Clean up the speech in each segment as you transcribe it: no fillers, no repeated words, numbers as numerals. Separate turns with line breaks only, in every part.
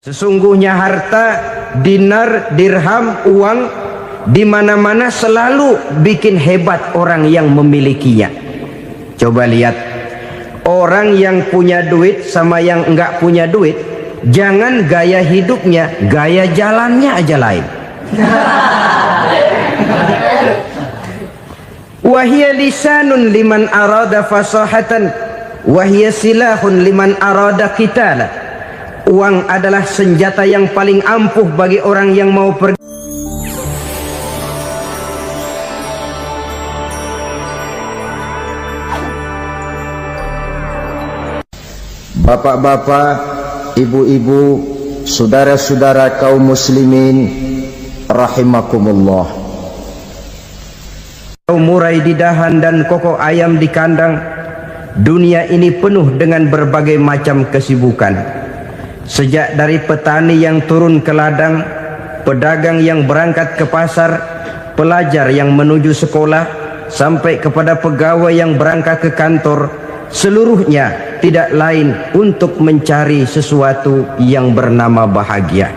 Sesungguhnya harta, dinar, dirham, uang di mana-mana selalu bikin hebat orang yang memilikinya. Coba lihat, orang yang punya duit sama yang enggak punya duit, jangan gaya hidupnya, gaya jalannya aja lain. Wahia lisanun liman arada fasahatan, wahia silahun liman arada qitala. Uang adalah senjata yang paling ampuh bagi orang yang mau pergi. Bapak-bapak, ibu-ibu, saudara-saudara kaum muslimin rahimakumullah. Murai di dahan dan kokok ayam di kandang. Dunia ini penuh dengan berbagai macam kesibukan. Sejak dari petani yang turun ke ladang, pedagang yang berangkat ke pasar, pelajar yang menuju sekolah, sampai kepada pegawai yang berangkat ke kantor, seluruhnya tidak lain untuk mencari sesuatu yang bernama bahagia.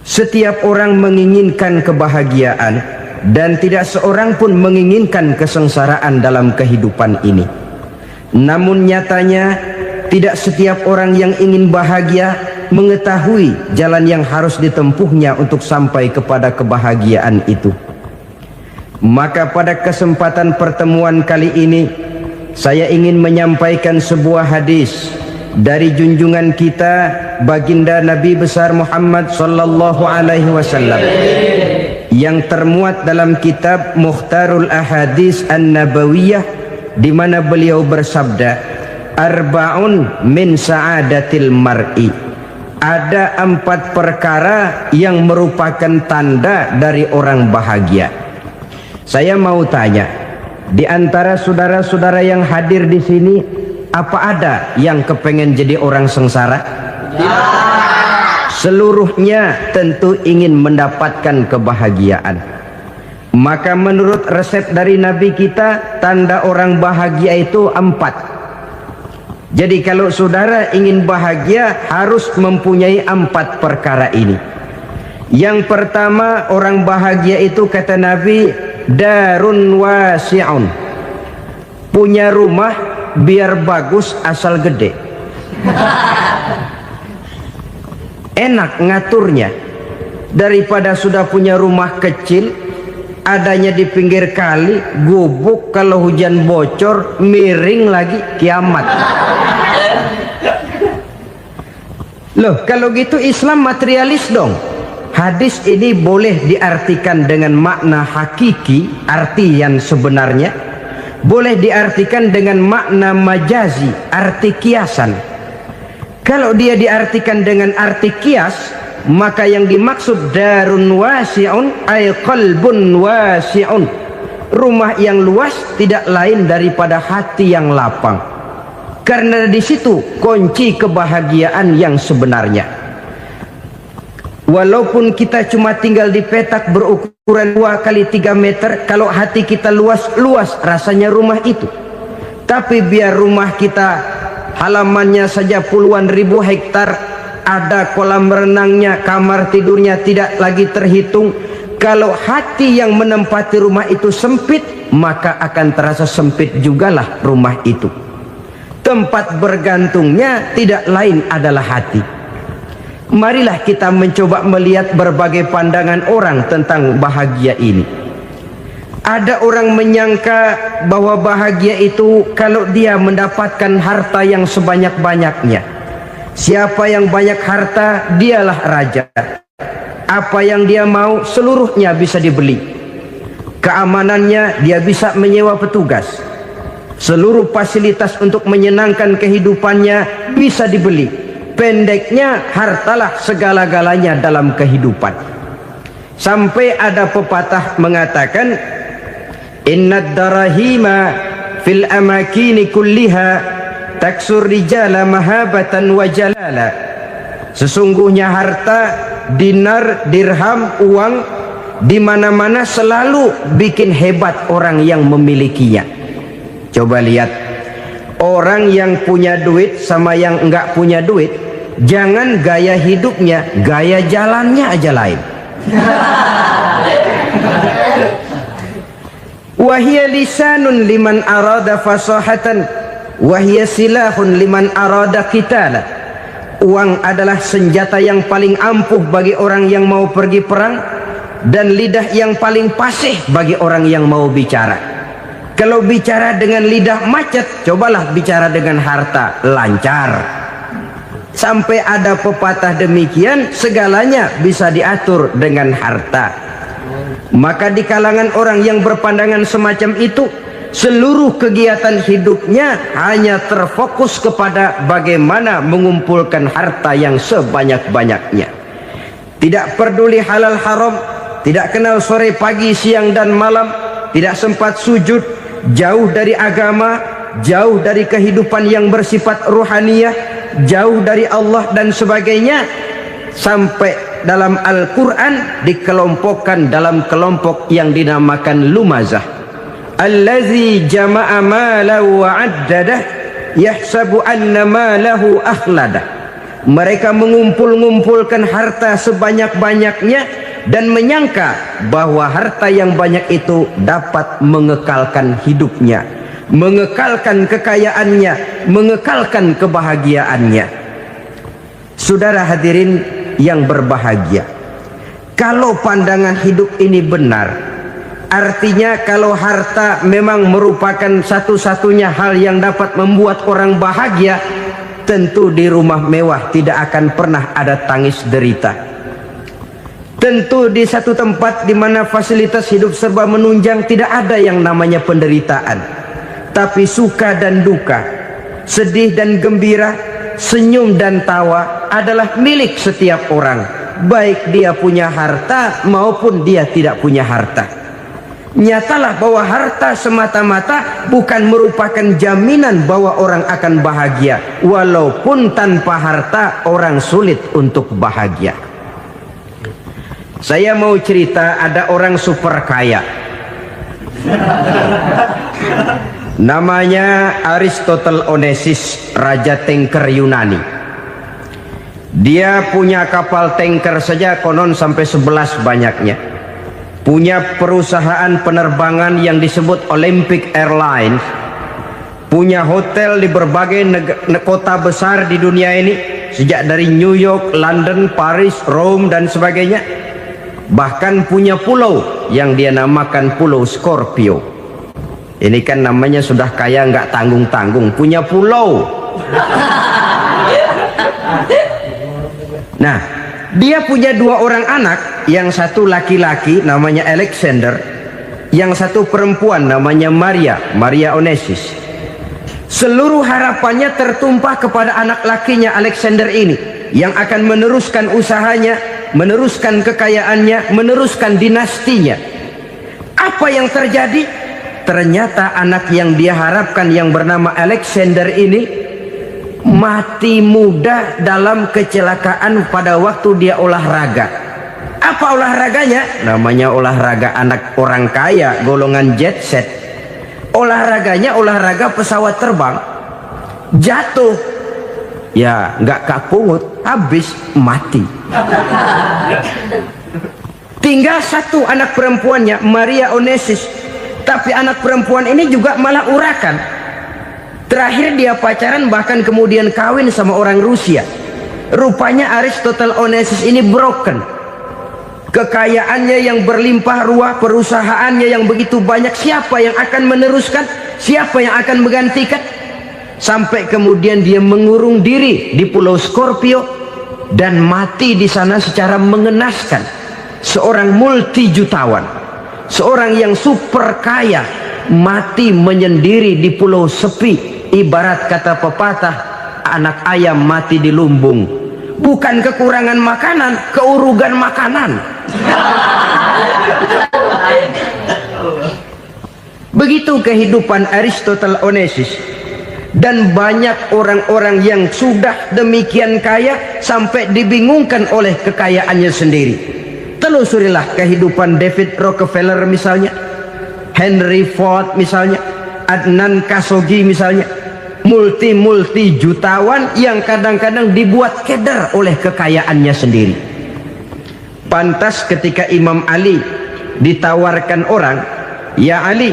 Setiap orang menginginkan kebahagiaan, dan tidak seorang pun menginginkan kesengsaraan dalam kehidupan ini. Namun nyatanya tidak setiap orang yang ingin bahagia mengetahui jalan yang harus ditempuhnya untuk sampai kepada kebahagiaan itu. Maka pada kesempatan pertemuan kali ini, saya ingin menyampaikan sebuah hadis dari junjungan kita baginda Nabi besar Muhammad sallallahu alaihi wasallam yang termuat dalam kitab Mukhtarul Ahadits An-Nabawiyah, di mana beliau bersabda, Arba'un min sa'adatil mar'i. Ada 4 perkara yang merupakan tanda dari orang bahagia. Saya mau tanya, di antara saudara-saudara yang hadir di sini, apa ada yang kepengen jadi orang sengsara? Ya. Seluruhnya tentu ingin mendapatkan kebahagiaan. Maka menurut resep dari Nabi kita, tanda orang bahagia itu 4. Jadi kalau saudara ingin bahagia, harus mempunyai 4 perkara ini. Yang pertama, orang bahagia itu kata Nabi, darun wasi'un. Punya rumah biar bagus asal gede. Enak ngaturnya. Daripada sudah punya rumah kecil, adanya di pinggir kali, gubuk, kalau hujan bocor, miring lagi, kiamat. Loh, kalau gitu Islam materialis dong. Hadis ini boleh diartikan dengan makna hakiki, arti yang sebenarnya. Boleh diartikan dengan makna majazi, arti kiasan. Kalau dia diartikan dengan arti kias, maka yang dimaksud darun wasi'un ay qalbun wasi'un. Rumah yang luas tidak lain daripada hati yang lapang. Karena di situ kunci kebahagiaan yang sebenarnya. Walaupun kita cuma tinggal di petak berukuran 2 kali 3 meter, kalau hati kita luas-luas rasanya rumah itu. Tapi biar rumah kita halamannya saja puluhan ribu hektar, ada kolam renangnya, kamar tidurnya tidak lagi terhitung. Kalau hati yang menempati rumah itu sempit, maka akan terasa sempit jugalah rumah itu. Tempat bergantungnya tidak lain adalah hati. Marilah kita mencoba melihat berbagai pandangan orang tentang bahagia ini. Ada orang menyangka bahwa bahagia itu kalau dia mendapatkan harta yang sebanyak-banyaknya. Siapa yang banyak harta, dialah raja. Apa yang dia mau, seluruhnya bisa dibeli. Keamanannya, dia bisa menyewa petugas. Seluruh fasilitas untuk menyenangkan kehidupannya bisa dibeli. Pendeknya, hartalah segala-galanya dalam kehidupan. Sampai ada pepatah mengatakan, innad darahima fil amakini kulliha taksur rijala mahabatan wa jalala. Sesungguhnya harta, dinar, dirham, uang di mana-mana selalu bikin hebat orang yang memilikinya. Coba lihat, orang yang punya duit sama yang enggak punya duit, jangan gaya hidupnya, gaya jalannya aja lain. Wahia lisanun liman arada fasahatan, wahia silahun liman arada qitala. Uang adalah senjata yang paling ampuh bagi orang yang mau pergi perang, dan lidah yang paling fasih bagi orang yang mau bicara. Kalau bicara dengan lidah macet, cobalah bicara dengan harta, lancar. Sampai ada pepatah demikian, segalanya bisa diatur dengan harta. Maka di kalangan orang yang berpandangan semacam itu, seluruh kegiatan hidupnya hanya terfokus kepada bagaimana mengumpulkan harta yang sebanyak-banyaknya. Tidak peduli halal haram, tidak kenal sore pagi siang dan malam, tidak sempat sujud, jauh dari agama, jauh dari kehidupan yang bersifat ruhaniyah, jauh dari Allah dan sebagainya. Sampai dalam Al-Quran dikelompokkan dalam kelompok yang dinamakan lumazah. Allazi jama'a malahu wa'addadah yahsabu anna malahu akhladah. Mereka mengumpul-ngumpulkan harta sebanyak-banyaknya dan menyangka bahwa harta yang banyak itu dapat mengekalkan hidupnya, mengekalkan kekayaannya, mengekalkan kebahagiaannya. Saudara hadirin yang berbahagia, kalau pandangan hidup ini benar, artinya kalau harta memang merupakan satu-satunya hal yang dapat membuat orang bahagia, tentu di rumah mewah tidak akan pernah ada tangis derita. Tentu di satu tempat di mana fasilitas hidup serba menunjang tidak ada yang namanya penderitaan. Tapi suka dan duka, sedih dan gembira, senyum dan tawa adalah milik setiap orang, baik dia punya harta maupun dia tidak punya harta. Nyatalah bahwa harta semata-mata bukan merupakan jaminan bahwa orang akan bahagia, walaupun tanpa harta orang sulit untuk bahagia. Saya mau cerita, ada orang super kaya, namanya Aristotle Onesimus, raja tanker Yunani. Dia punya kapal tanker saja konon sampai 11 banyaknya. Punya perusahaan penerbangan yang disebut Olympic Airlines. Punya hotel di berbagai kota besar di dunia ini, sejak dari New York, London, Paris, Rome dan sebagainya. Bahkan punya pulau yang dia namakan Pulau Scorpio. Ini kan namanya sudah kaya nggak tanggung-tanggung, punya pulau. Nah, dia punya 2 orang anak, yang satu laki-laki namanya Alexander, yang satu perempuan namanya Maria Onesimus. Seluruh harapannya tertumpah kepada anak lakinya Alexander ini, yang akan meneruskan usahanya, meneruskan kekayaannya, meneruskan dinastinya. Apa yang terjadi? Ternyata anak yang dia harapkan yang bernama Alexander ini mati muda dalam kecelakaan pada waktu dia olahraga. Apa olahraganya? Namanya olahraga anak orang kaya, golongan jet set. Olahraganya olahraga pesawat terbang. Jatuh, ya nggak kapungut, habis mati. Tinggal satu anak perempuannya, Maria Onesimus. Tapi anak perempuan ini juga malah urakan. Terakhir dia pacaran, bahkan kemudian kawin sama orang Rusia. Rupanya Aristotle Onesimus ini broken. Kekayaannya yang berlimpah ruah, perusahaannya yang begitu banyak, siapa yang akan meneruskan? Siapa yang akan menggantikan? Sampai kemudian dia mengurung diri di Pulau Scorpio dan mati di sana secara mengenaskan. Seorang multi jutawan, seorang yang super kaya, mati menyendiri di pulau sepi. Ibarat kata pepatah, anak ayam mati di lumbung. Bukan kekurangan makanan, keurugan makanan. Begitu kehidupan Aristotle Onesimus. Dan banyak orang-orang yang sudah demikian kaya sampai dibingungkan oleh kekayaannya sendiri. Telusurilah kehidupan David Rockefeller misalnya, Henry Ford misalnya, Adnan Khashoggi misalnya. multi jutawan yang kadang-kadang dibuat keder oleh kekayaannya sendiri. Pantas ketika Imam Ali ditawarkan orang, "Ya Ali,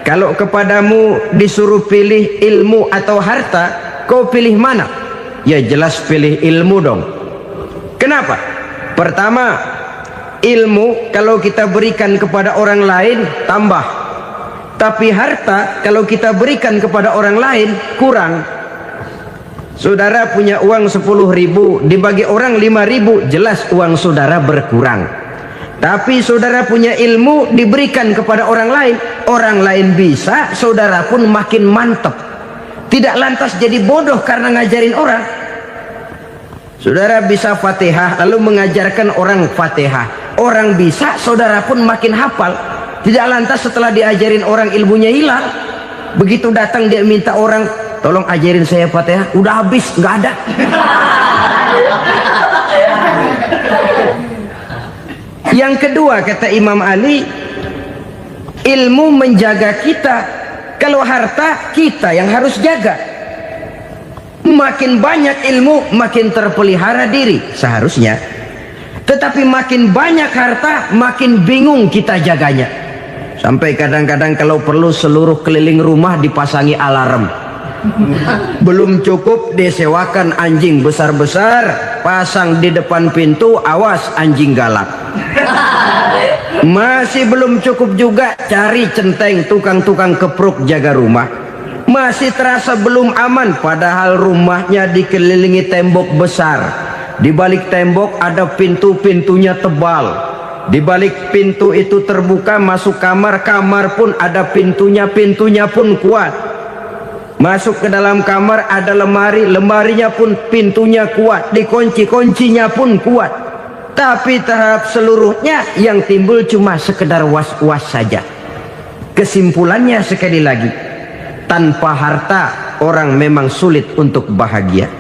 kalau kepadamu disuruh pilih ilmu atau harta, kau pilih mana?" Ya jelas pilih ilmu dong. Kenapa? Pertama, ilmu kalau kita berikan kepada orang lain tambah, tapi harta kalau kita berikan kepada orang lain kurang. Saudara punya uang 10.000, dibagi orang 5.000, jelas uang saudara berkurang. Tapi saudara punya ilmu diberikan kepada orang lain bisa, saudara pun makin mantep. Tidak lantas jadi bodoh karena ngajarin orang. Saudara bisa Fatihah lalu mengajarkan orang Fatihah, orang bisa, saudara pun makin hafal. Tidak lantas setelah diajarin orang ilmunya hilang. Begitu datang dia minta orang, "Tolong ajarin saya Fatihah," udah habis, nggak ada. Yang kedua kata Imam Ali, ilmu menjaga kita. Kalau harta kita yang harus jaga. Makin banyak ilmu makin terpelihara diri seharusnya. Tetapi makin banyak harta makin bingung kita jaganya. Sampai kadang-kadang kalau perlu seluruh keliling rumah dipasangi alarm. Belum cukup disewakan anjing besar-besar, pasang di depan pintu, awas anjing galak. Masih belum cukup juga, cari centeng tukang-tukang kepruk jaga rumah. Masih terasa belum aman, padahal rumahnya dikelilingi tembok besar. Di balik tembok ada pintu-pintunya tebal. Di balik pintu itu terbuka masuk kamar, kamar pun ada pintunya, pintunya pun kuat. Masuk ke dalam kamar ada lemari, lemarinya pun pintunya kuat, dikunci, kuncinya pun kuat. Tapi terhadap seluruhnya yang timbul cuma sekedar was-was saja. Kesimpulannya sekali lagi, tanpa harta orang memang sulit untuk bahagia.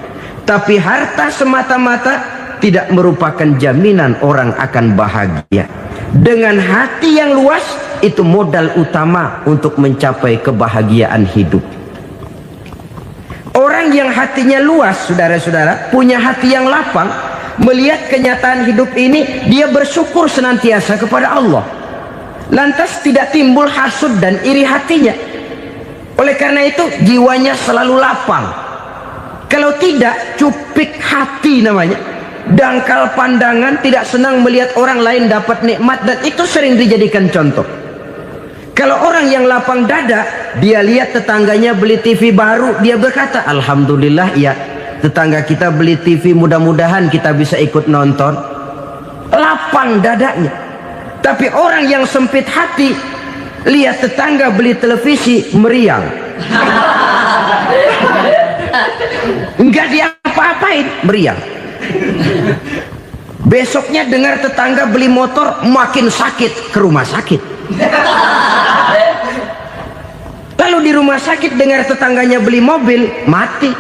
Tapi harta semata-mata tidak merupakan jaminan orang akan bahagia. Dengan hati yang luas, itu modal utama untuk mencapai kebahagiaan hidup. Orang yang hatinya luas, saudara-saudara, punya hati yang lapang, melihat kenyataan hidup ini, dia bersyukur senantiasa kepada Allah. Lantas tidak timbul hasud dan iri hatinya. Oleh karena itu jiwanya selalu lapang. Kalau tidak, cupik hati namanya, dangkal pandangan, tidak senang melihat orang lain dapat nikmat, dan itu sering dijadikan contoh. Kalau orang yang lapang dada, dia lihat tetangganya beli TV baru, dia berkata, "Alhamdulillah ya, tetangga kita beli TV, mudah-mudahan kita bisa ikut nonton." Lapang dadanya. Tapi orang yang sempit hati, lihat tetangga beli televisi, meriang. Enggak diapa-apain, meriang. Besoknya dengar tetangga beli motor, makin sakit, ke rumah sakit. Lalu di rumah sakit dengar tetangganya beli mobil, mati.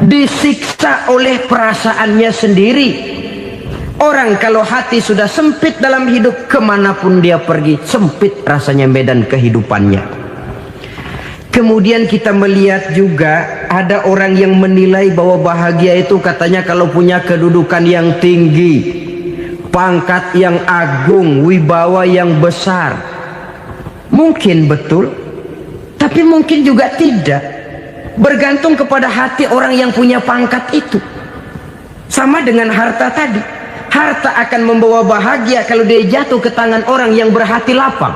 Disiksa oleh perasaannya sendiri. Orang kalau hati sudah sempit dalam hidup, kemanapun dia pergi, sempit rasanya medan kehidupannya. Kemudian kita melihat juga ada orang yang menilai bahwa bahagia itu katanya kalau punya kedudukan yang tinggi, pangkat yang agung, wibawa yang besar. Mungkin betul, tapi mungkin juga tidak. Bergantung kepada hati orang yang punya pangkat itu. Sama dengan harta tadi. Harta akan membawa bahagia kalau dia jatuh ke tangan orang yang berhati lapang.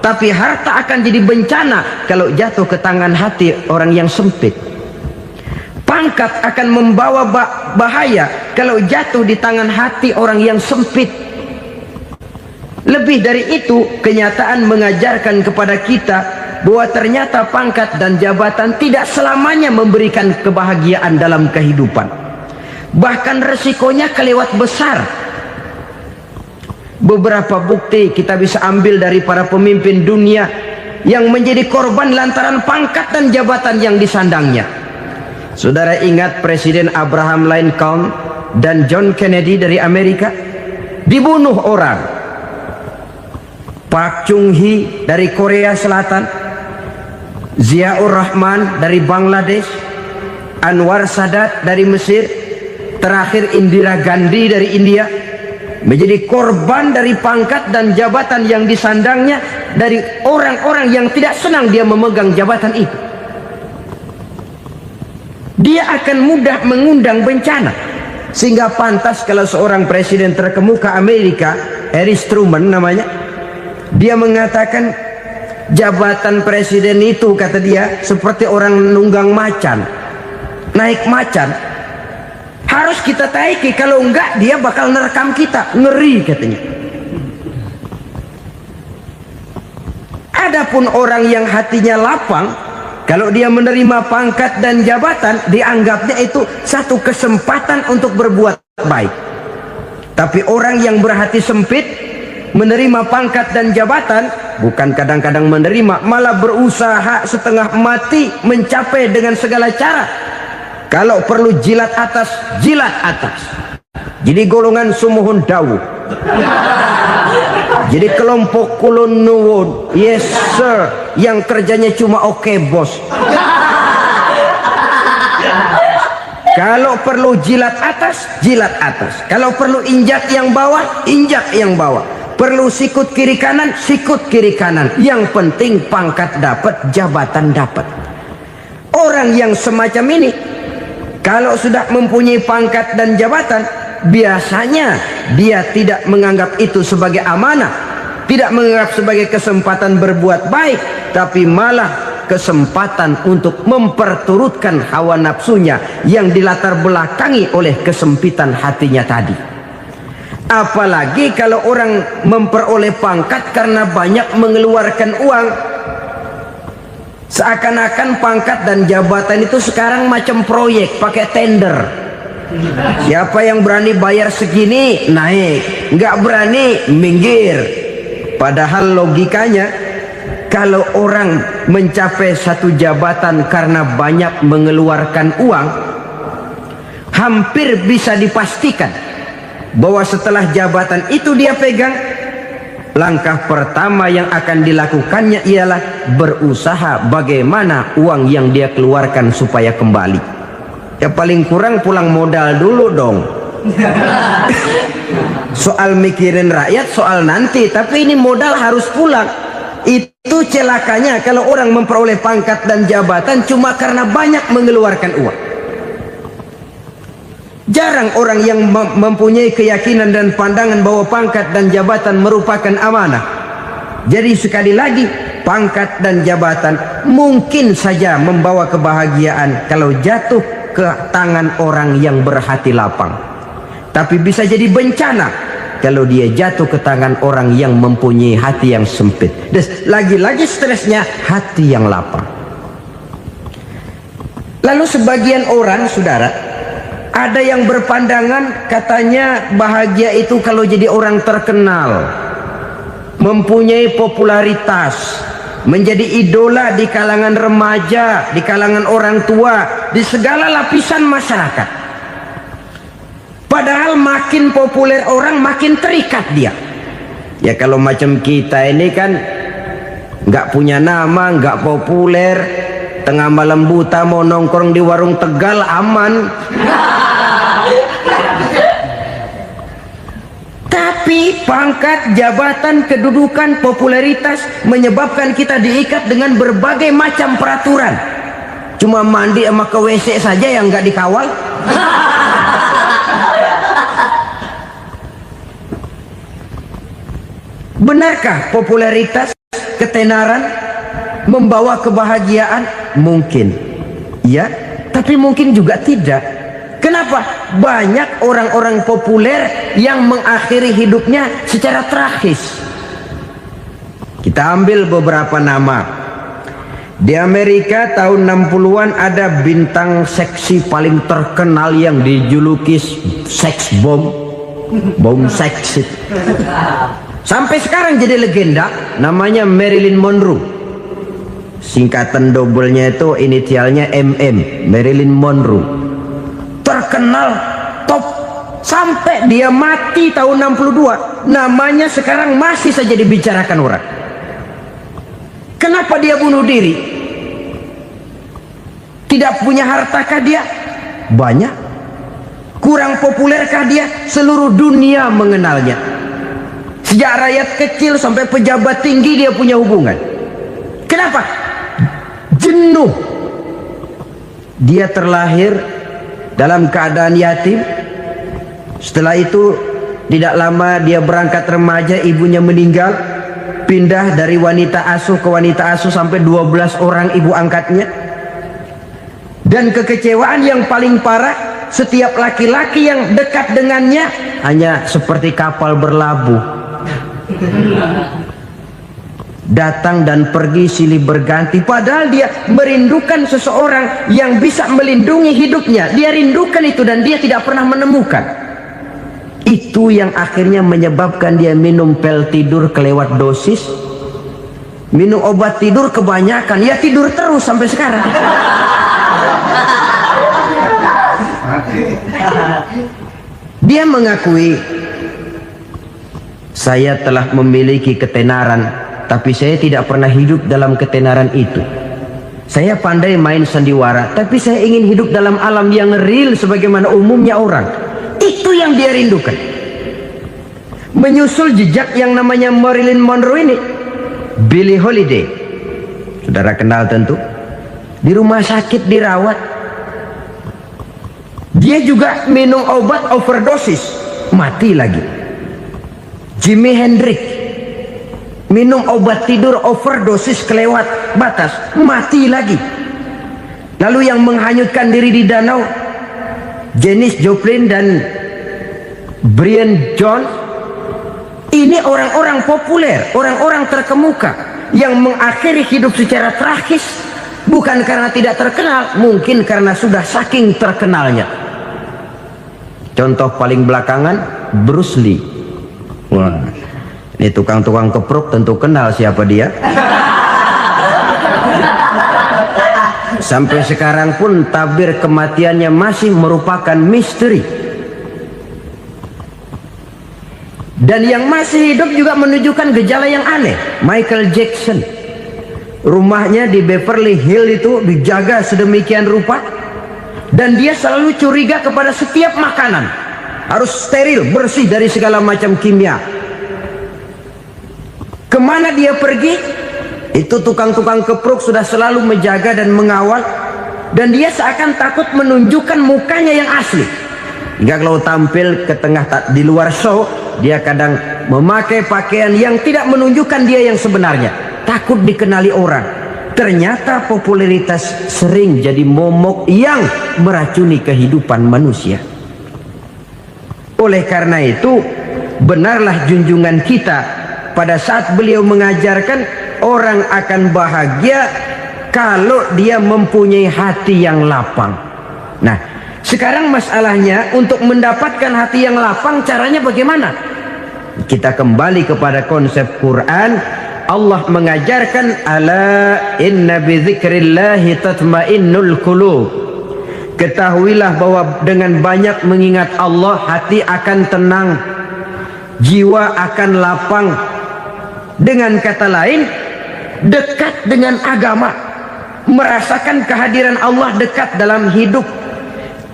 Tapi harta akan jadi bencana kalau jatuh ke tangan hati orang yang sempit. Pangkat akan membawa bahaya kalau jatuh di tangan hati orang yang sempit. Lebih dari itu, kenyataan mengajarkan kepada kita bahwa ternyata pangkat dan jabatan tidak selamanya memberikan kebahagiaan dalam kehidupan. Bahkan resikonya kelewat besar. Beberapa bukti kita bisa ambil dari para pemimpin dunia yang menjadi korban lantaran pangkat dan jabatan yang disandangnya. Saudara ingat Presiden Abraham Lincoln dan John Kennedy dari Amerika? Dibunuh orang. Pak Chung Hee dari Korea Selatan, Ziaur Rahman dari Bangladesh, Anwar Sadat dari Mesir, terakhir Indira Gandhi dari India, menjadi korban dari pangkat dan jabatan yang disandangnya dari orang-orang yang tidak senang dia memegang jabatan itu. Dia akan mudah mengundang bencana, sehingga pantas kalau seorang presiden terkemuka Amerika, Harris Truman namanya, dia mengatakan jabatan presiden itu, kata dia, seperti orang nunggang macan, naik macan, harus kita taiki, kalau enggak dia bakal nerekam kita, ngeri katanya. Adapun orang yang hatinya lapang, kalau dia menerima pangkat dan jabatan, dianggapnya itu satu kesempatan untuk berbuat baik. Tapi orang yang berhati sempit, menerima pangkat dan jabatan, bukan kadang-kadang menerima, malah berusaha setengah mati mencapai dengan segala cara. Kalau perlu jilat atas, jilat atas. Jadi golongan sumuhun dawu. Jadi kelompok kulon nuwun, yes sir, yang kerjanya cuma oke bos. Kalau perlu jilat atas, jilat atas. Kalau perlu injak yang bawah, injak yang bawah. Perlu sikut kiri kanan, sikut kiri kanan. Yang penting pangkat dapat, jabatan dapat. Orang yang semacam ini, kalau sudah mempunyai pangkat dan jabatan, biasanya dia tidak menganggap itu sebagai amanah, tidak menganggap sebagai kesempatan berbuat baik, tapi malah kesempatan untuk memperturutkan hawa nafsunya yang dilatar belakangi oleh kesempitan hatinya tadi. Apalagi kalau orang memperoleh pangkat karena banyak mengeluarkan uang, seakan-akan pangkat dan jabatan itu sekarang macam proyek pakai tender. Siapa yang berani bayar segini naik, nggak berani minggir. Padahal logikanya, kalau orang mencapai satu jabatan karena banyak mengeluarkan uang, hampir bisa dipastikan bahwa setelah jabatan itu dia pegang, langkah pertama yang akan dilakukannya ialah berusaha bagaimana uang yang dia keluarkan supaya kembali. Ya paling kurang pulang modal dulu dong. Soal mikirin rakyat soal nanti, tapi ini modal harus pulang. Itu celakanya kalau orang memperoleh pangkat dan jabatan cuma karena banyak mengeluarkan uang. Jarang orang yang mempunyai keyakinan dan pandangan bahwa pangkat dan jabatan merupakan amanah. Jadi sekali lagi, pangkat dan jabatan mungkin saja membawa kebahagiaan kalau jatuh ke tangan orang yang berhati lapang, tapi bisa jadi bencana kalau dia jatuh ke tangan orang yang mempunyai hati yang sempit. Dan lagi-lagi stresnya hati yang lapang. Lalu sebagian orang, saudara, ada yang berpandangan katanya bahagia itu kalau jadi orang terkenal, mempunyai popularitas, menjadi idola di kalangan remaja, di kalangan orang tua, di segala lapisan masyarakat. Padahal makin populer orang, makin terikat dia. Ya kalau macam kita ini kan nggak punya nama, nggak populer, tengah malam buta mau nongkrong di warung Tegal aman. Tapi pangkat, jabatan, kedudukan, popularitas menyebabkan kita diikat dengan berbagai macam peraturan. Cuma mandi sama ke WC saja yang nggak dikawal. Benarkah popularitas, ketenaran membawa kebahagiaan? Mungkin, ya, tapi mungkin juga tidak. Kenapa? Banyak orang-orang populer yang mengakhiri hidupnya secara tragis. Kita ambil beberapa nama. Di Amerika tahun 60-an ada bintang seksi paling terkenal yang dijuluki seks bom. Bom seks. Sampai sekarang jadi legenda, namanya Marilyn Monroe. Singkatan dobelnya itu inisialnya MM, Marilyn Monroe. Terkenal top sampai dia mati tahun 62, namanya sekarang masih saja dibicarakan orang. Kenapa dia bunuh diri? Tidak punya hartakah dia? Banyak. Kurang populerkah dia? Seluruh dunia mengenalnya. Sejak rakyat kecil sampai pejabat tinggi dia punya hubungan. Kenapa? Jenuh. Dia terlahir dalam keadaan yatim. Setelah itu tidak lama dia berangkat remaja, ibunya meninggal. Pindah dari wanita asuh ke wanita asuh sampai 12 orang ibu angkatnya. Dan kekecewaan yang paling parah, setiap laki-laki yang dekat dengannya hanya seperti kapal berlabuh. Datang dan pergi silih berganti, padahal dia merindukan seseorang yang bisa melindungi hidupnya. Dia rindukan itu dan dia tidak pernah menemukan. Itu yang akhirnya menyebabkan dia minum pil tidur kelewat dosis, minum obat tidur kebanyakan, ya tidur terus sampai sekarang. Dia mengakui, saya telah memiliki ketenaran, tapi saya tidak pernah hidup dalam ketenaran itu. Saya pandai main sandiwara, tapi saya ingin hidup dalam alam yang real sebagaimana umumnya orang. Itu yang dia rindukan. Menyusul jejak yang namanya Marilyn Monroe ini, Billie Holiday, saudara kenal tentu. Di rumah sakit dirawat. Dia juga minum obat overdosis, mati lagi. Jimi Hendrix minum obat tidur overdosis kelewat batas, mati lagi. Lalu yang menghanyutkan diri di danau, Janis Joplin dan Brian Jones. Ini orang-orang populer, orang-orang terkemuka yang mengakhiri hidup secara tragis, bukan karena tidak terkenal, mungkin karena sudah saking terkenalnya. Contoh paling belakangan, Bruce Lee. Wah, ini tukang-tukang keprok tentu kenal siapa dia. Sampai sekarang pun tabir kematiannya masih merupakan misteri. Dan yang masih hidup juga menunjukkan gejala yang aneh. Michael Jackson, rumahnya di Beverly Hills itu dijaga sedemikian rupa, dan dia selalu curiga kepada setiap makanan harus steril, bersih dari segala macam kimia. Kemana dia pergi, itu tukang-tukang keprok sudah selalu menjaga dan mengawal, dan dia seakan takut menunjukkan mukanya yang asli. Hingga kalau tampil ke tengah di luar show, dia kadang memakai pakaian yang tidak menunjukkan dia yang sebenarnya, takut dikenali orang. Ternyata popularitas sering jadi momok yang meracuni kehidupan manusia. Oleh karena itu, benarlah junjungan kita pada saat beliau mengajarkan orang akan bahagia kalau dia mempunyai hati yang lapang. Nah, sekarang masalahnya untuk mendapatkan hati yang lapang, caranya bagaimana? Kita kembali kepada konsep Quran. Allah mengajarkan, ala inna bi dzikrillahi tatmainnul qulub. Ketahuilah bahwa dengan banyak mengingat Allah, hati akan tenang, jiwa akan lapang. Dengan kata lain, dekat dengan agama, merasakan kehadiran Allah dekat dalam hidup.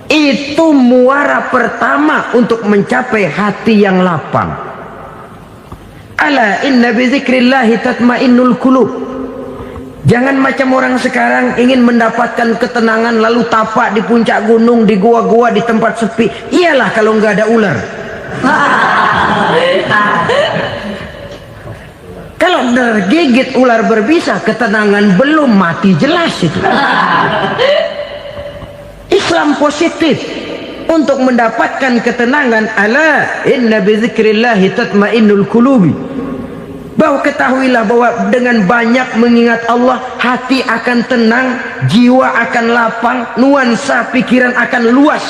Itu muara pertama untuk mencapai hati yang lapang. Ala inna bi dzikrillahi tatmainnul qulub. Jangan macam orang sekarang ingin mendapatkan ketenangan lalu tapak di puncak gunung, di gua-gua, di tempat sepi. Iyalah kalau nggak ada ular. Kalau tergigit ular berbisa, ketenangan belum, mati jelas itu. Islam positif untuk mendapatkan ketenangan. Ala inna bi dzikrillahi tatmainnul qulubi. Bahwa ketahuilah bahwa dengan banyak mengingat Allah, hati akan tenang, jiwa akan lapang, nuansa pikiran akan luas.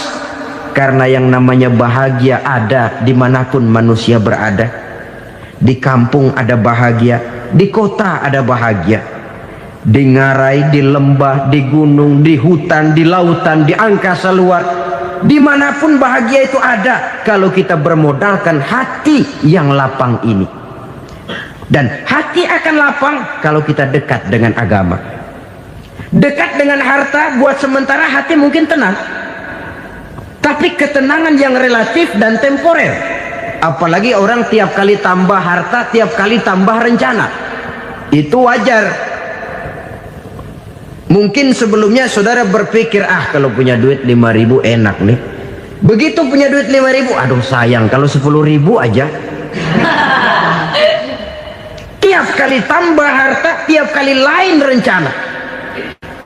Karena yang namanya bahagia ada dimanapun manusia berada. Di kampung ada bahagia, di kota ada bahagia, di ngarai, di lembah, di gunung, di hutan, di lautan, di angkasa luar, dimanapun bahagia itu ada kalau kita bermodalkan hati yang lapang ini. Dan hati akan lapang kalau kita dekat dengan agama. Dekat dengan harta buat sementara hati mungkin tenang, tapi ketenangan yang relatif dan temporer. Apalagi orang tiap kali tambah harta, tiap kali tambah rencana, itu wajar. Mungkin sebelumnya saudara berpikir, kalau punya duit 5.000 enak nih. Begitu punya duit 5.000, aduh sayang kalau 10.000 aja. Tiap kali tambah harta, tiap kali lain rencana.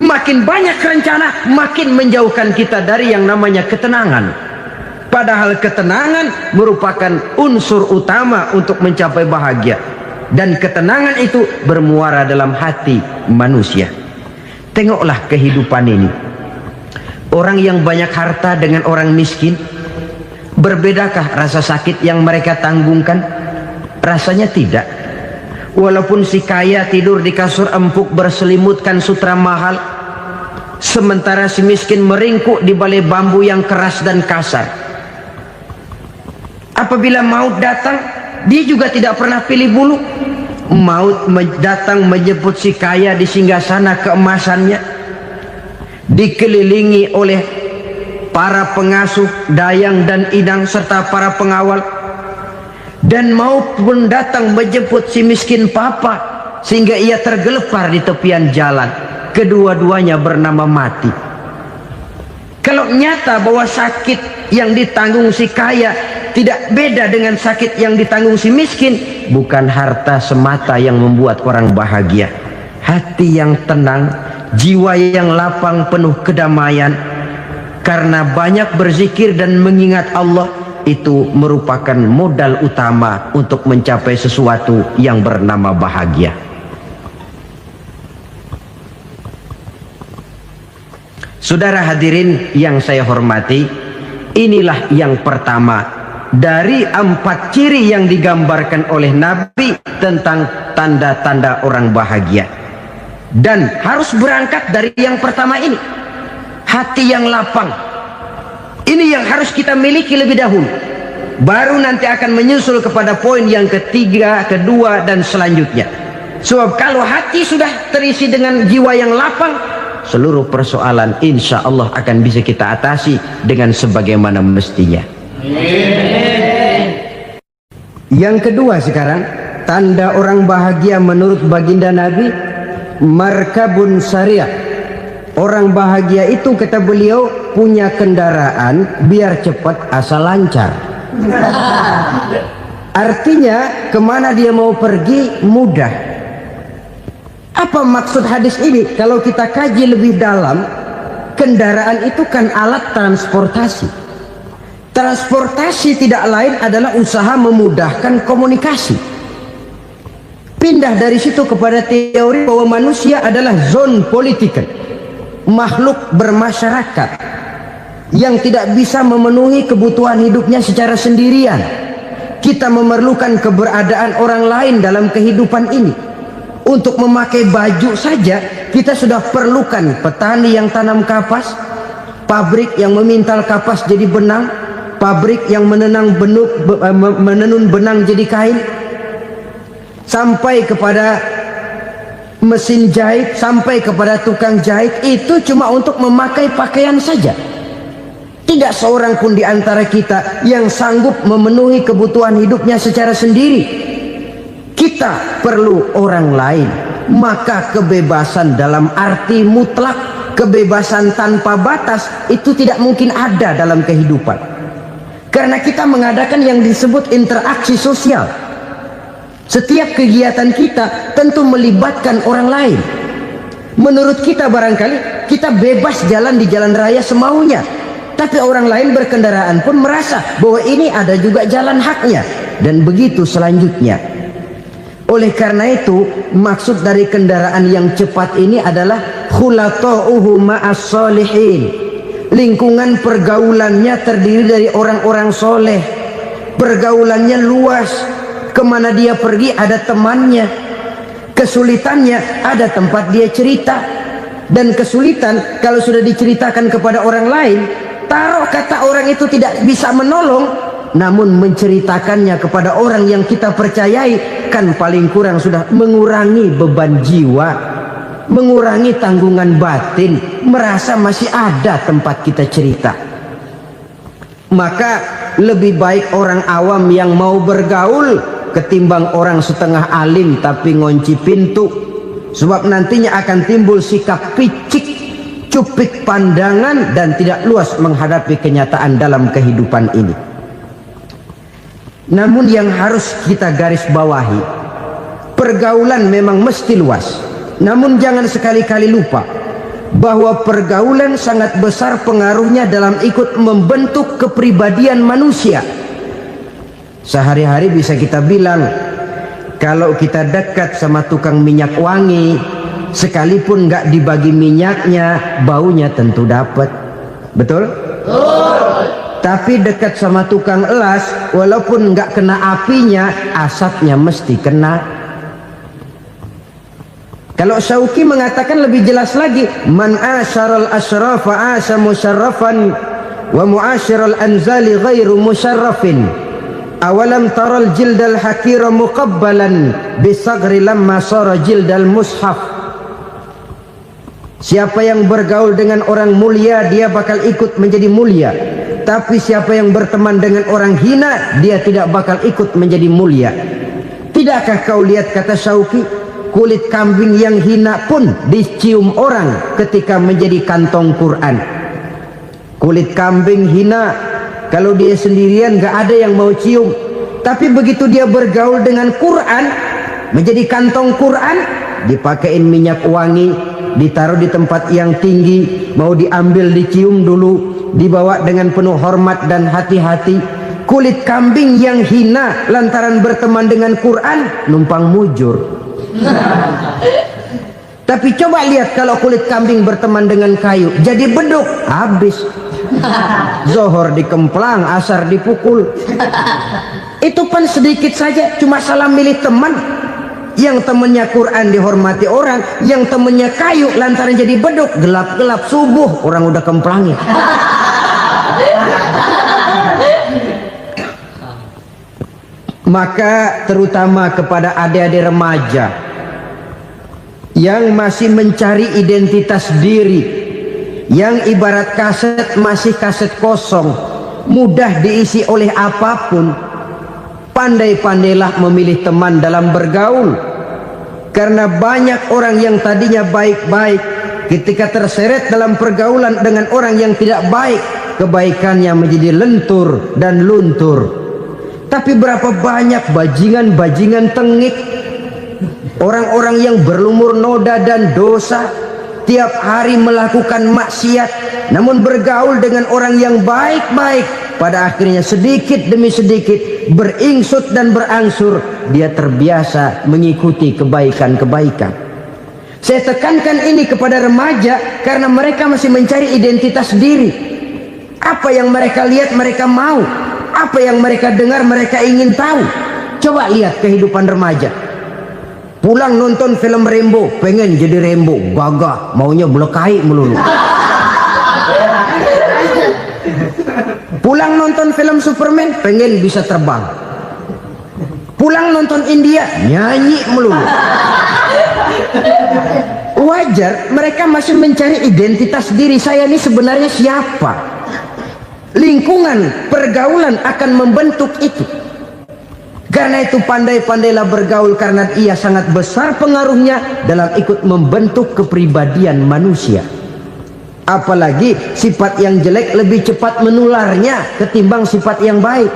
Makin banyak rencana, makin menjauhkan kita dari yang namanya ketenangan. Padahal ketenangan merupakan unsur utama untuk mencapai bahagia. Dan ketenangan itu bermuara dalam hati manusia. Tengoklah kehidupan ini. Orang yang banyak harta dengan orang miskin, berbedakah rasa sakit yang mereka tanggungkan? Rasanya tidak. Walaupun si kaya tidur di kasur empuk berselimutkan sutra mahal, sementara si miskin meringkuk di balai bambu yang keras dan kasar. Apabila maut datang, dia juga tidak pernah pilih bulu. Maut datang menjemput si kaya di singgasana keemasannya, dikelilingi oleh para pengasuh, dayang dan idang serta para pengawal. Dan maupun datang menjemput si miskin papa sehingga ia tergelepar di tepian jalan. Kedua-duanya bernama mati. Kalau nyata bahwa sakit yang ditanggung si kaya tidak beda dengan sakit yang ditanggung si miskin, bukan harta semata yang membuat orang bahagia. Hati yang tenang, jiwa yang lapang penuh kedamaian karena banyak berzikir dan mengingat Allah, itu merupakan modal utama untuk mencapai sesuatu yang bernama bahagia. Saudara hadirin yang saya hormati, inilah yang pertama dari 4 ciri yang digambarkan oleh Nabi tentang tanda-tanda orang bahagia. Dan harus berangkat dari yang pertama ini, hati yang lapang. Ini yang harus kita miliki lebih dahulu. Baru nanti akan menyusul kepada poin yang ketiga, kedua, dan selanjutnya. Sebab kalau hati sudah terisi dengan jiwa yang lapang, seluruh persoalan insya Allah akan bisa kita atasi dengan sebagaimana mestinya. Yang kedua sekarang, tanda orang bahagia menurut baginda Nabi, markabun syariah. Orang bahagia itu, kata beliau, punya kendaraan biar cepat asal lancar. Artinya kemana dia mau pergi mudah. Apa maksud hadis ini? Kalau kita kaji lebih dalam, kendaraan itu kan alat transportasi. Transportasi tidak lain adalah usaha memudahkan komunikasi. Pindah dari situ kepada teori bahwa manusia adalah zon political, makhluk bermasyarakat yang tidak bisa memenuhi kebutuhan hidupnya secara sendirian. Kita memerlukan keberadaan orang lain dalam kehidupan ini. Untuk memakai baju saja kita sudah perlukan petani yang tanam kapas, pabrik yang memintal kapas jadi benang, pabrik yang menenun benang jadi kain, sampai kepada mesin jahit, sampai kepada tukang jahit. Itu cuma untuk memakai pakaian saja. Tidak seorang pun di antara kita yang sanggup memenuhi kebutuhan hidupnya secara sendiri. Kita perlu orang lain. Maka kebebasan dalam arti mutlak, kebebasan tanpa batas, itu tidak mungkin ada dalam kehidupan. Karena kita mengadakan yang disebut interaksi sosial. Setiap kegiatan kita tentu melibatkan orang lain. Menurut kita barangkali kita bebas jalan di jalan raya semaunya, tapi orang lain berkendaraan pun merasa bahwa ini ada juga jalan haknya, dan begitu selanjutnya. Oleh karena itu, maksud dari kendaraan yang cepat ini adalah khulata'uhu ma'as solihin. Lingkungan pergaulannya terdiri dari orang-orang soleh. Pergaulannya luas. Kemana dia pergi ada temannya. Kesulitannya ada tempat dia cerita. Dan kesulitan kalau sudah diceritakan kepada orang lain, taruh kata orang itu tidak bisa menolong, namun menceritakannya kepada orang yang kita percayai, kan paling kurang sudah mengurangi beban jiwa. mengurangi tanggungan batin, merasa masih ada tempat kita cerita. Maka lebih baik orang awam yang mau bergaul ketimbang orang setengah alim tapi ngunci pintu. Sebab nantinya akan timbul sikap picik, cupik pandangan, dan tidak luas menghadapi kenyataan dalam kehidupan ini. Namun yang harus kita garis bawahi, pergaulan memang mesti luas. Namun jangan sekali-kali lupa bahwa pergaulan sangat besar pengaruhnya dalam ikut membentuk kepribadian manusia. Sehari-hari bisa kita bilang, kalau kita dekat sama tukang minyak wangi, sekalipun nggak dibagi minyaknya, baunya tentu dapat. Betul? Tapi dekat sama tukang elas, walaupun nggak kena apinya, asapnya mesti kena. Kalau Syauqi mengatakan lebih jelas lagi, man asyaral asrafa asa musyarrafan wa muasyiral anzali ghairu musyarrafin. Awalam taral jildal hakira muqabbalan bisagri lamma sara jildal mushaf. Siapa yang bergaul dengan orang mulia, dia bakal ikut menjadi mulia. Tapi siapa yang berteman dengan orang hina, dia tidak bakal ikut menjadi mulia. Tidakkah kau lihat, kata Syauqi, kulit kambing yang hina pun dicium orang ketika menjadi kantong Quran. Kulit kambing hina, kalau dia sendirian gak ada yang mau cium. Tapi begitu dia bergaul dengan Quran, menjadi kantong Quran, dipakein minyak wangi, ditaruh di tempat yang tinggi, mau diambil dicium dulu, dibawa dengan penuh hormat dan hati-hati. Kulit kambing yang hina lantaran berteman dengan Quran, numpang mujur. Tapi coba lihat kalau kulit kambing berteman dengan kayu, jadi beduk, habis. Zohor dikemplang, asar dipukul. Itu pun sedikit saja, cuma salah milih teman. Yang temannya Quran dihormati orang, yang temannya kayu lantaran jadi beduk, gelap-gelap subuh orang udah kemplangin. Maka terutama kepada adik-adik remaja yang masih mencari identitas diri, yang ibarat kaset masih kaset kosong, mudah diisi oleh apapun, pandai-pandailah memilih teman dalam bergaul. Karena banyak orang yang tadinya baik-baik, ketika terseret dalam pergaulan dengan orang yang tidak baik, kebaikannya menjadi lentur dan luntur. Tapi berapa banyak bajingan-bajingan tengik, orang-orang yang berlumur noda dan dosa, tiap hari melakukan maksiat, namun bergaul dengan orang yang baik-baik, pada akhirnya sedikit demi sedikit beringsut dan berangsur dia terbiasa mengikuti kebaikan-kebaikan. Saya tekankan ini kepada remaja karena mereka masih mencari identitas diri. Apa yang mereka lihat mereka mau, apa yang mereka dengar mereka ingin tahu. Coba lihat kehidupan remaja. Pulang nonton film Rambo, pengen jadi Rambo, gagah, maunya belekai melulu. Pulang nonton film Superman, pengen bisa terbang. Pulang nonton India, nyanyi melulu. Wajar, mereka masih mencari identitas diri. Saya ini sebenarnya siapa? Lingkungan, pergaulan akan membentuk itu. Karena itu pandai-pandailah bergaul, karena ia sangat besar pengaruhnya dalam ikut membentuk kepribadian manusia. Apalagi sifat yang jelek lebih cepat menularnya ketimbang sifat yang baik.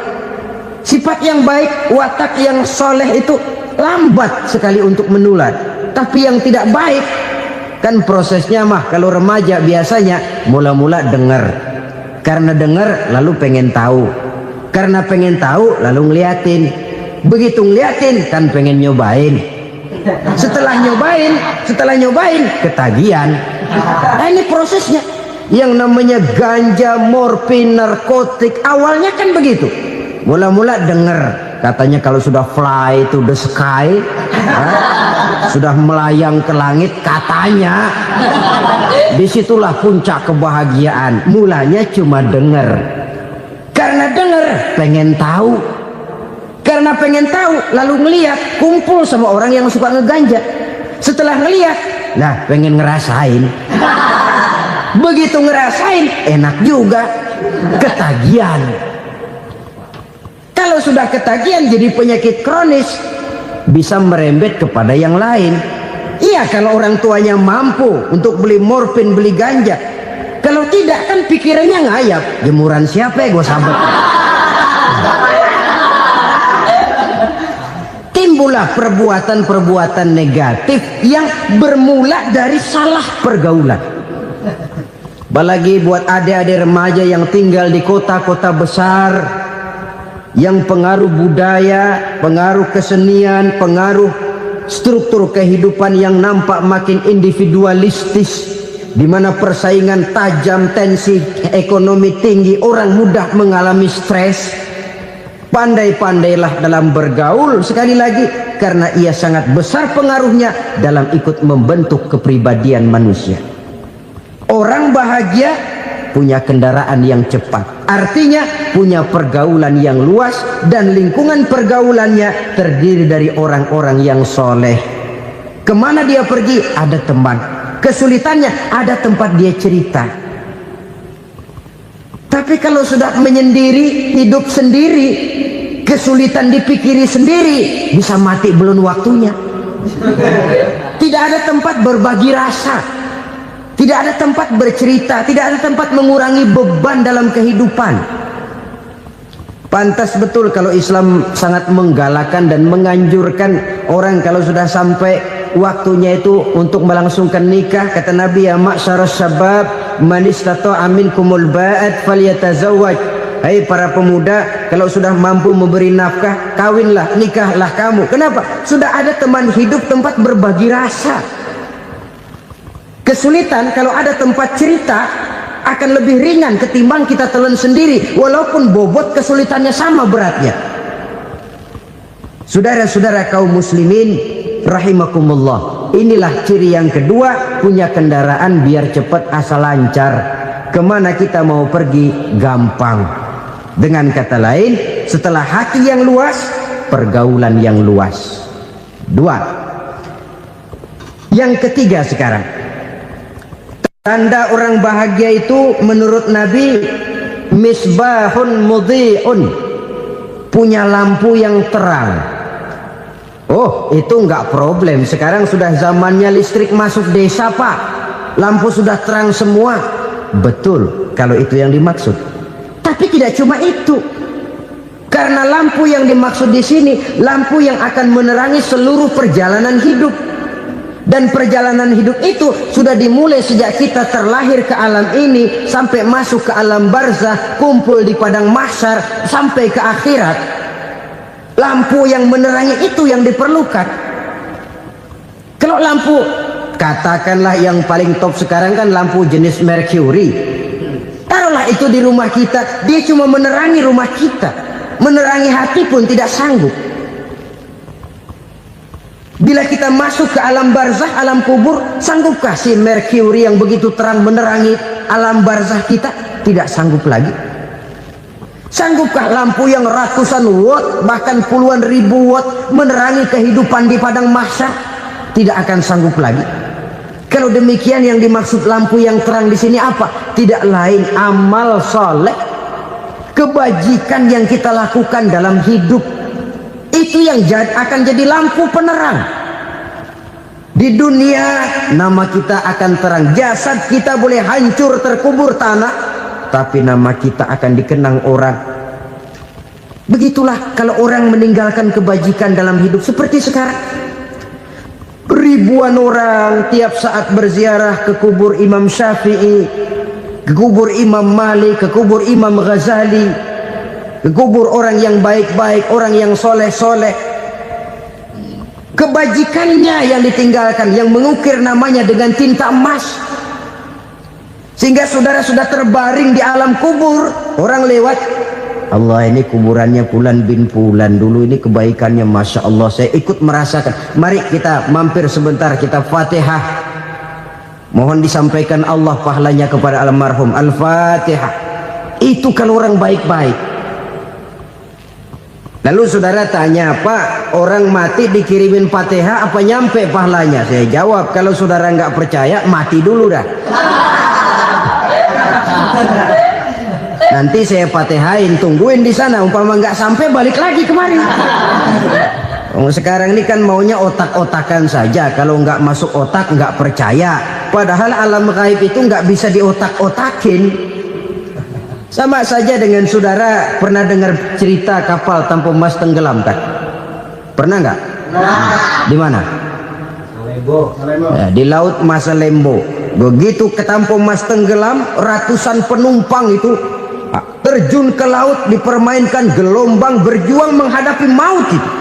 Sifat yang baik, watak yang soleh itu lambat sekali untuk menular. Tapi yang tidak baik, kan prosesnya mah kalau remaja biasanya mula-mula dengar. Karena dengar lalu pengen tahu. Karena pengen tahu lalu ngeliatin. Begitu ngeliatin kan pengen nyobain. Setelah nyobain ketagihan. Nah ini prosesnya. Yang namanya ganja, morfin, narkotik, awalnya kan begitu. Mula-mula denger, katanya kalau sudah fly to the sky, sudah melayang ke langit, katanya disitulah puncak kebahagiaan. Mulanya cuma denger. Karena denger pengen tahu. Karena pengen tahu lalu ngeliat, kumpul sama orang yang suka ngeganja. Setelah ngeliat Nah, pengen ngerasain. Begitu ngerasain, enak juga. Ketagihan. Kalau sudah ketagihan jadi penyakit kronis, bisa merembet kepada yang lain. Iya, kalau orang tuanya mampu untuk beli morfin, beli ganja. Kalau tidak kan pikirannya ngayap. Jemuran siapa ya gue sabet. Timbullah perbuatan-perbuatan negatif yang bermula dari salah pergaulan. Apalagi buat adik-adik remaja yang tinggal di kota-kota besar, yang pengaruh budaya, pengaruh kesenian, pengaruh struktur kehidupan yang nampak makin individualistis, di mana persaingan tajam, tensi ekonomi tinggi, orang mudah mengalami stres. Pandai-pandailah dalam bergaul, sekali lagi, karena ia sangat besar pengaruhnya dalam ikut membentuk kepribadian manusia. Orang bahagia punya kendaraan yang cepat, artinya punya pergaulan yang luas, dan lingkungan pergaulannya terdiri dari orang-orang yang soleh. Kemana dia pergi ada teman, kesulitannya ada tempat dia cerita. Tapi kalau sudah menyendiri, hidup sendiri, kesulitan dipikiri sendiri, bisa mati belum waktunya. Tidak ada tempat berbagi rasa, tidak ada tempat bercerita, tidak ada tempat mengurangi beban dalam kehidupan. Pantas betul kalau Islam sangat menggalakkan dan menganjurkan orang kalau sudah sampai waktunya itu untuk melangsungkan nikah. Kata Nabi, ya ma'syaras syabab man istata'a minkumul ba'at falyatazawwaj. Hai para pemuda, kalau sudah mampu memberi nafkah, kawinlah, nikahlah kamu. Kenapa? Sudah ada teman hidup, tempat berbagi rasa. Kesulitan kalau ada tempat cerita akan lebih ringan ketimbang kita telan sendiri, walaupun bobot kesulitannya sama beratnya. Saudara-saudara kaum muslimin rahimakumullah, inilah ciri yang kedua, punya kendaraan biar cepat asal lancar. Kemana kita mau pergi gampang. Dengan kata lain, setelah hati yang luas, pergaulan yang luas. Dua. Yang ketiga sekarang, tanda orang bahagia itu menurut Nabi, misbahun mudhi'un, punya lampu yang terang. Oh, itu enggak problem. Sekarang sudah zamannya listrik masuk desa, Pak. Lampu sudah terang semua. Betul, kalau itu yang dimaksud. Tapi tidak cuma itu. Karena lampu yang dimaksud di sini, lampu yang akan menerangi seluruh perjalanan hidup. Dan perjalanan hidup itu sudah dimulai sejak kita terlahir ke alam ini, sampai masuk ke alam barzah, kumpul di padang mahsyar, sampai ke akhirat. Lampu yang menerangi itu yang diperlukan. Kalau lampu, katakanlah yang paling top sekarang kan lampu jenis Mercury. Taruhlah itu di rumah kita, dia cuma menerangi rumah kita, menerangi hati pun tidak sanggup. Bila kita masuk ke alam barzah, alam kubur, sanggupkah si Mercury yang begitu terang menerangi alam barzah kita? Tidak sanggup lagi. Sanggupkah lampu yang ratusan watt, bahkan puluhan ribu watt menerangi kehidupan di padang mahsyar? Tidak akan sanggup lagi. Kalau demikian, yang dimaksud lampu yang terang di sini apa? Tidak lain amal soleh, kebajikan yang kita lakukan dalam hidup. Itu yang akan jadi lampu penerang. Di dunia nama kita akan terang, jasad kita boleh hancur terkubur tanah, tapi nama kita akan dikenang orang. Begitulah kalau orang meninggalkan kebajikan dalam hidup seperti sekarang. Ribuan orang tiap saat berziarah ke kubur Imam Syafi'i, ke kubur Imam Malik, ke kubur Imam Ghazali, ke kubur orang yang baik-baik, orang yang soleh-soleh. Kebajikannya yang ditinggalkan, yang mengukir namanya dengan tinta emas, sehingga saudara sudah terbaring di alam kubur. Orang lewat, Allah, ini kuburannya Fulan bin Fulan, dulu ini kebaikannya Masya Allah, saya ikut merasakan. Mari kita mampir sebentar, kita Fatihah, mohon disampaikan Allah pahalanya kepada almarhum. Al-Fatihah. Itu kalau orang baik-baik. Lalu saudara tanya, Pak, orang mati dikirimin Fatihah apa nyampe pahalanya? Saya jawab, kalau saudara nggak percaya, mati dulu dah. Nanti saya Fatihain, tungguin di sana. Umpama nggak sampai, balik lagi kemari. Sekarang ini kan maunya otak-otakan saja. Kalau nggak masuk otak, nggak percaya. Padahal alam gaib itu nggak bisa diotak-otakin. Sama saja dengan saudara pernah dengar cerita kapal tanpa emas tenggelam kan? Pernah nggak? Di mana? Ya, di laut Masalembo. Begitu ke tanpa emas tenggelam, ratusan penumpang itu terjun ke laut, dipermainkan gelombang, berjuang menghadapi maut itu.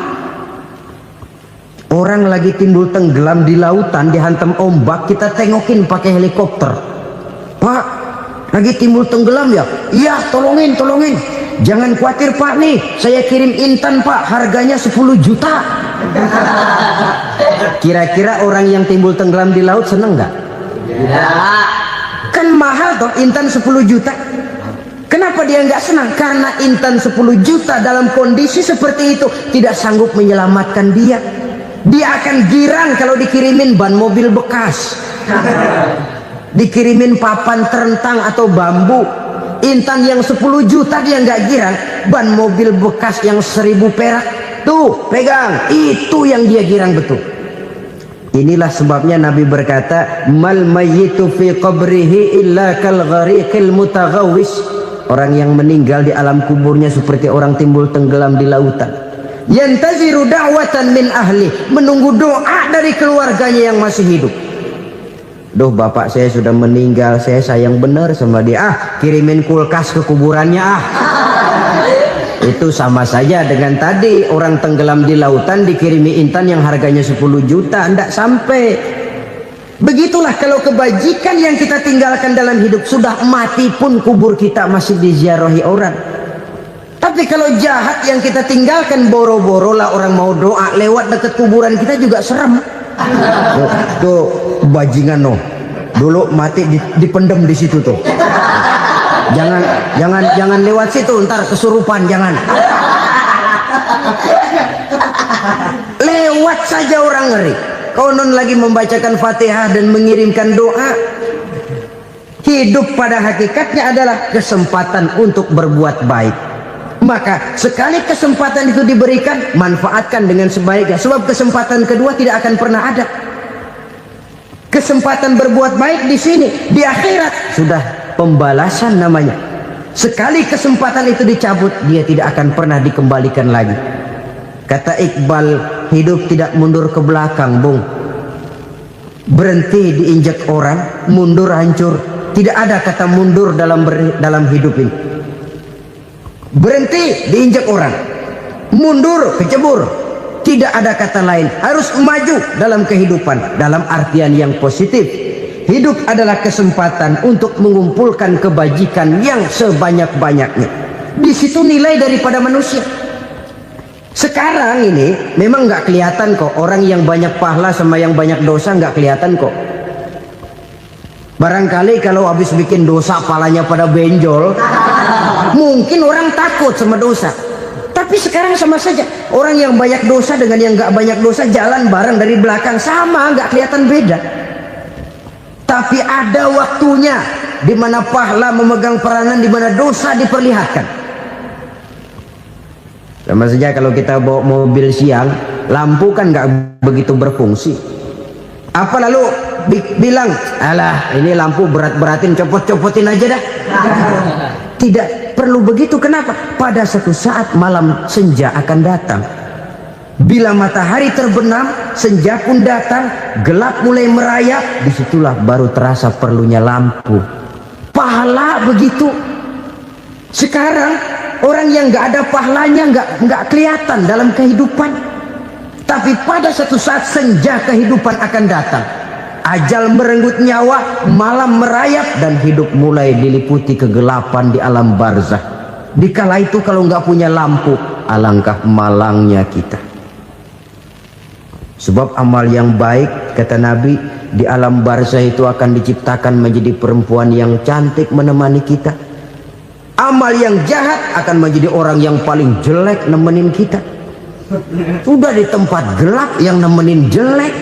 Orang lagi timbul tenggelam di lautan, dihantam ombak, kita tengokin pakai helikopter. Pak, lagi timbul tenggelam ya? Iya, tolongin. Jangan khawatir Pak, nih saya kirim intan Pak, harganya 10 juta. Kira-kira orang yang timbul tenggelam di laut seneng nggak? Ya. Kan mahal toh intan 10 juta. Kenapa dia nggak senang? Karena intan 10 juta dalam kondisi seperti itu tidak sanggup menyelamatkan dia. Dia akan girang kalau dikirimin ban mobil bekas, dikirimin papan terentang atau bambu. Intan yang 10 juta dia nggak girang, ban mobil bekas yang 1000 perak tuh pegang, itu yang dia girang betul. Inilah sebabnya Nabi berkata, mal mayyitu fi qabrihi illa kal ghariqil mutaghawwis. Orang yang meninggal di alam kuburnya seperti orang timbul tenggelam di lautan. Yantaziru da'watan min ahli, menunggu doa dari keluarganya yang masih hidup. Duh, bapak saya sudah meninggal, saya sayang benar sama dia. Kirimin kulkas ke kuburannya Itu sama saja dengan tadi orang tenggelam di lautan dikirimi intan yang harganya 10 juta, tidak sampai. Begitulah kalau kebajikan yang kita tinggalkan dalam hidup, sudah mati pun kubur kita masih diziarahi orang. Tapi kalau jahat yang kita tinggalkan, boro-boro lah orang mau doa lewat dekat kuburan kita juga serem. Tuh bajingan no, dulu mati dipendem di situ tuh. Jangan lewat situ, ntar kesurupan, jangan. Lewat saja orang ngeri. Konon lagi membacakan Fatihah dan mengirimkan doa. Hidup pada hakikatnya adalah kesempatan untuk berbuat baik. Maka sekali kesempatan itu diberikan, manfaatkan dengan sebaiknya. Sebab kesempatan kedua tidak akan pernah ada. Kesempatan berbuat baik di sini, di akhirat sudah pembalasan namanya. Sekali kesempatan itu dicabut, dia tidak akan pernah dikembalikan lagi. Kata Iqbal, hidup tidak mundur ke belakang, Bung. Berhenti diinjak orang, mundur hancur. Tidak ada kata mundur dalam hidup ini. Berhenti diinjak orang, mundur kecebur. Tidak ada kata lain, harus maju dalam kehidupan dalam artian yang positif. Hidup adalah kesempatan untuk mengumpulkan kebajikan yang sebanyak-banyaknya. Di situ nilai daripada manusia. Sekarang ini memang nggak kelihatan kok, orang yang banyak pahala sama yang banyak dosa nggak kelihatan kok. Barangkali kalau habis bikin dosa palanya pada benjol, mungkin orang takut sama dosa. Tapi sekarang sama saja, orang yang banyak dosa dengan yang nggak banyak dosa jalan bareng dari belakang, sama, nggak kelihatan beda. Tapi ada waktunya di mana pahala memegang peranan, di mana dosa diperlihatkan. Sama saja kalau kita bawa mobil siang, lampu kan nggak begitu berfungsi. Apa lalu bilang, alah ini lampu berat-beratin, copot-copotin aja dah. Tidak perlu begitu. Kenapa? Pada satu saat malam senja akan datang. Bila matahari terbenam, senja pun datang, gelap mulai merayap, disitulah baru terasa perlunya lampu. Pahala begitu. Sekarang orang yang nggak ada pahalanya nggak kelihatan dalam kehidupan. Tapi pada satu saat senja kehidupan akan datang. Ajal merenggut nyawa, malam merayap, dan hidup mulai diliputi kegelapan di alam barzah. Dikala itu kalau nggak punya lampu, alangkah malangnya kita. Sebab amal yang baik, kata Nabi, di alam barzah itu akan diciptakan menjadi perempuan yang cantik menemani kita. Amal yang jahat akan menjadi orang yang paling jelek nemenin kita. Sudah di tempat gelap yang nemenin jelek.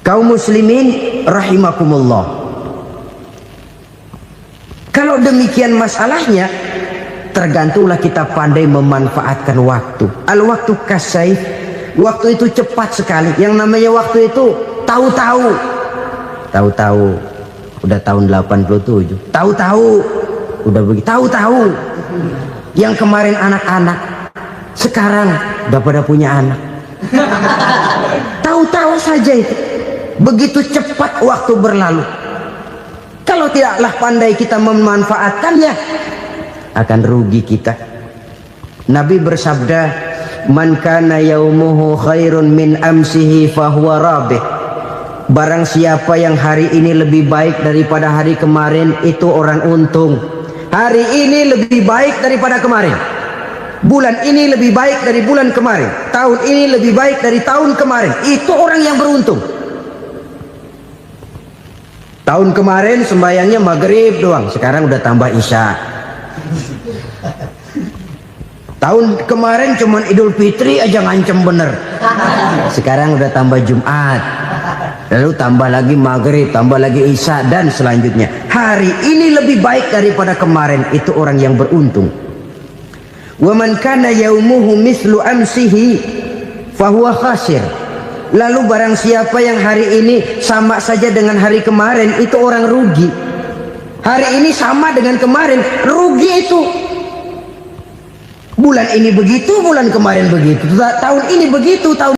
Kaum muslimin rahimakumullah. Kalau demikian masalahnya, tergantunglah kita pandai memanfaatkan waktu. Al-waktu kasayf, waktu itu cepat sekali. Yang namanya waktu itu tahu-tahu. Tahu-tahu udah tahun 87. Tahu-tahu udah begitu. Tahu-tahu yang kemarin anak-anak sekarang udah pada punya anak. Tahu-tahu saja itu. Begitu cepat waktu berlalu. Kalau tidaklah pandai kita memanfaatkannya, akan rugi kita. Nabi bersabda, "Man kana yaumuhu khairun min amsihi fahuwa rabih." Barang siapa yang hari ini lebih baik daripada hari kemarin, itu orang untung. Hari ini lebih baik daripada kemarin. Bulan ini lebih baik dari bulan kemarin. Tahun ini lebih baik dari tahun kemarin. Itu orang yang beruntung. Tahun kemarin sembayangnya maghrib doang, sekarang udah tambah isya. Tahun kemarin cuman Idul Fitri aja ngancem bener, sekarang udah tambah Jumat, lalu tambah lagi maghrib, tambah lagi isya, dan selanjutnya. Hari ini lebih baik daripada kemarin, itu orang yang beruntung. Wa man kana yaumuhu mislu amsihi fahuwa khasir. Lalu barang siapa yang hari ini sama saja dengan hari kemarin, itu orang rugi. Hari ini sama dengan kemarin, rugi itu. Bulan ini begitu, bulan kemarin begitu, tahun ini begitu, tahun